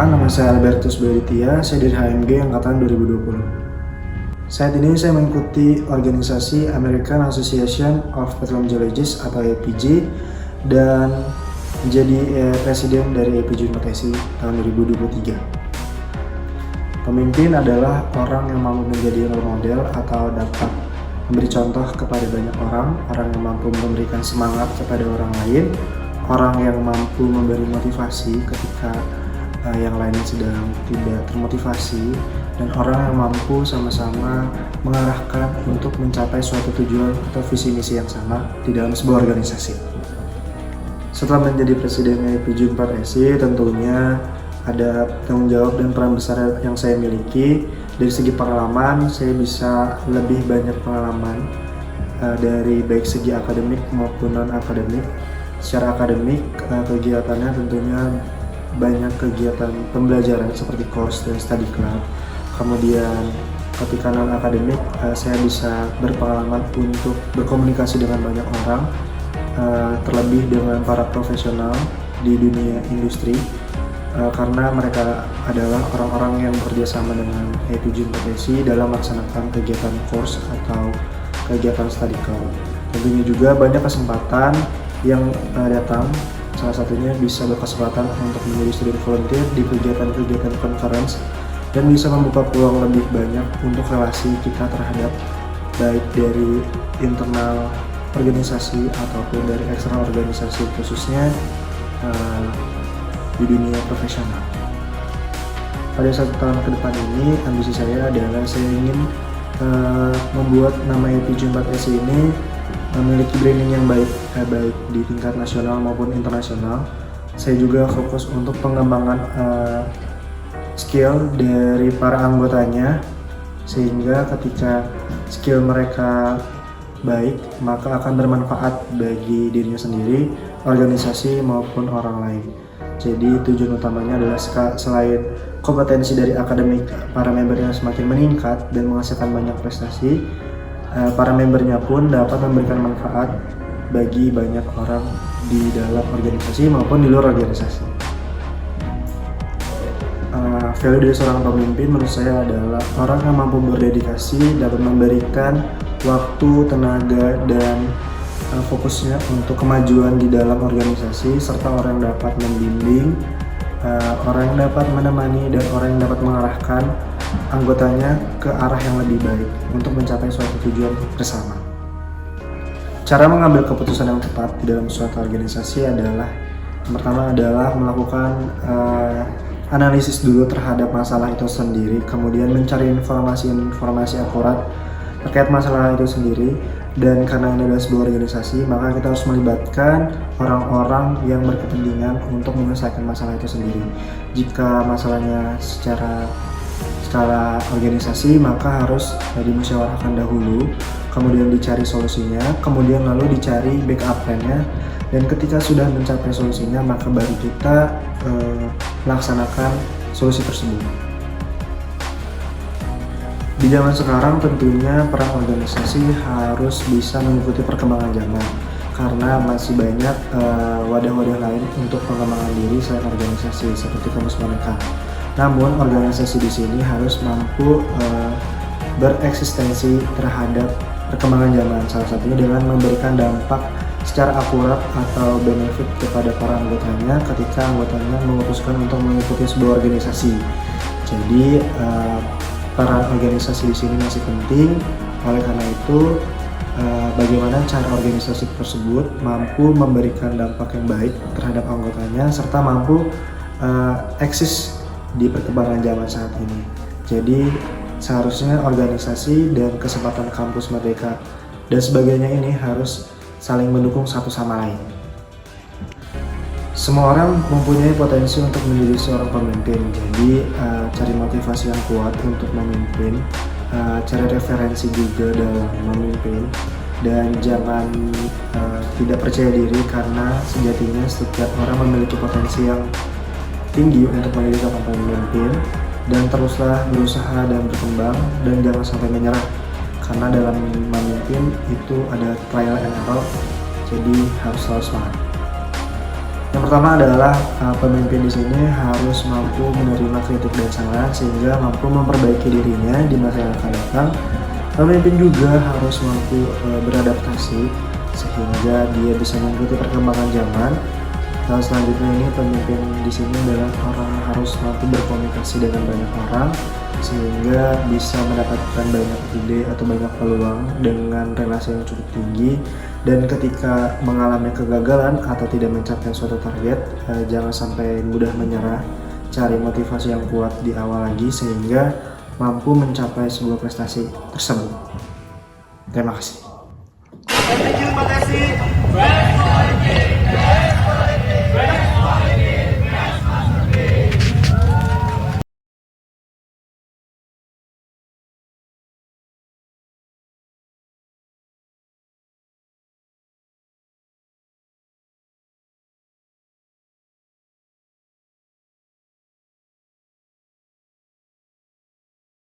Perkenalkan, nama saya Albertus Berittia, saya dari HMG Angkatan 2020. Saat ini saya mengikuti organisasi American Association of Petroleum Geologists atau APG dan menjadi presiden dari APG University tahun 2023. Pemimpin adalah orang yang mampu menjadi role model atau dapat memberi contoh kepada banyak orang yang mampu memberikan semangat kepada orang lain, orang yang mampu memberi motivasi ketika yang lainnya sedang tidak termotivasi, dan orang yang mampu sama-sama mengarahkan untuk mencapai suatu tujuan atau visi misi yang sama di dalam sebuah organisasi. Setelah menjadi presiden APG 4SI, tentunya ada tanggung jawab dan peran besar yang saya miliki. Dari segi pengalaman, saya bisa lebih banyak pengalaman dari baik segi akademik maupun non-akademik. Secara akademik, kegiatannya tentunya banyak kegiatan pembelajaran seperti course dan study club. Kemudian ketika non-akademik, saya bisa berpengalaman untuk berkomunikasi dengan banyak orang, terlebih dengan para profesional di dunia industri, karena mereka adalah orang-orang yang bekerja sama dengan APG 4SI dalam melaksanakan kegiatan course atau kegiatan study club. Tentunya juga banyak kesempatan yang datang. Salah satunya bisa berkesempatan untuk menjadi student volunteer di kegiatan-kegiatan conference dan bisa membuka peluang lebih banyak untuk relasi kita terhadap baik dari internal organisasi ataupun dari eksternal organisasi, khususnya di dunia profesional. Pada 1 tahun ke depan ini, ambisi saya adalah saya ingin membuat nama APG 4SI ini memiliki branding yang baik di tingkat nasional maupun internasional. Saya juga fokus untuk pengembangan skill dari para anggotanya, sehingga ketika skill mereka baik, maka akan bermanfaat bagi dirinya sendiri, organisasi maupun orang lain. Jadi tujuan utamanya adalah selain kompetensi dari akademik para membernya semakin meningkat dan menghasilkan banyak prestasi, para membernya pun dapat memberikan manfaat bagi banyak orang di dalam organisasi maupun di luar organisasi. Value dari seorang pemimpin menurut saya adalah orang yang mampu berdedikasi, dapat memberikan waktu, tenaga, dan fokusnya untuk kemajuan di dalam organisasi, serta orang yang dapat membimbing, orang yang dapat menemani, dan orang yang dapat mengarahkan anggotanya ke arah yang lebih baik untuk mencapai suatu tujuan bersama. Cara mengambil keputusan yang tepat di dalam suatu organisasi adalah, yang pertama adalah melakukan analisis dulu terhadap masalah itu sendiri, kemudian mencari informasi akurat terkait masalah itu sendiri. Dan karena ini adalah sebuah organisasi, maka kita harus melibatkan orang-orang yang berkepentingan untuk menyelesaikan masalah itu sendiri. Jika masalahnya secara skala organisasi, maka harus dimusyawarahkan dahulu, kemudian dicari solusinya, kemudian lalu dicari backup plan-nya, dan ketika sudah mencapai solusinya, maka baru kita melaksanakan solusi tersebut. Di zaman sekarang tentunya peran organisasi harus bisa mengikuti perkembangan zaman, karena masih banyak wadah-wadah lain untuk pengembangan diri selain organisasi seperti kampus mereka. Namun organisasi di sini harus mampu bereksistensi terhadap perkembangan zaman, salah satunya dengan memberikan dampak secara akurat atau benefit kepada para anggotanya ketika anggotanya memutuskan untuk mengikuti sebuah organisasi. Jadi peran organisasi di sini masih penting. Oleh karena itu, bagaimana cara organisasi tersebut mampu memberikan dampak yang baik terhadap anggotanya serta mampu eksis di perkembangan zaman saat ini. Jadi seharusnya organisasi dan kesempatan kampus merdeka dan sebagainya ini harus saling mendukung satu sama lain. Semua orang mempunyai potensi untuk menjadi seorang pemimpin, jadi cari motivasi yang kuat untuk memimpin, cari referensi juga dalam memimpin, dan jangan tidak percaya diri, karena sejatinya setiap orang memiliki potensi yang tinggi untuk menjadi seorang pemimpin, dan teruslah berusaha dan berkembang, dan jangan sampai menyerah, karena dalam memimpin itu ada trial and error, jadi harus selalu semangat. Yang pertama adalah pemimpin di sini harus mampu menerima kritik dan saran sehingga mampu memperbaiki dirinya di masa yang akan datang. Pemimpin juga harus mampu beradaptasi sehingga dia bisa mengikuti perkembangan zaman. Dan selanjutnya ini pemimpin di sini adalah orang yang harus mampu berkomunikasi dengan banyak orang sehingga bisa mendapatkan banyak ide atau banyak peluang dengan relasi yang cukup tinggi. Dan ketika mengalami kegagalan atau tidak mencapai suatu target, jangan sampai mudah menyerah, cari motivasi yang kuat di awal lagi sehingga mampu mencapai sebuah prestasi tersebut. Terima kasih. Terima kasih.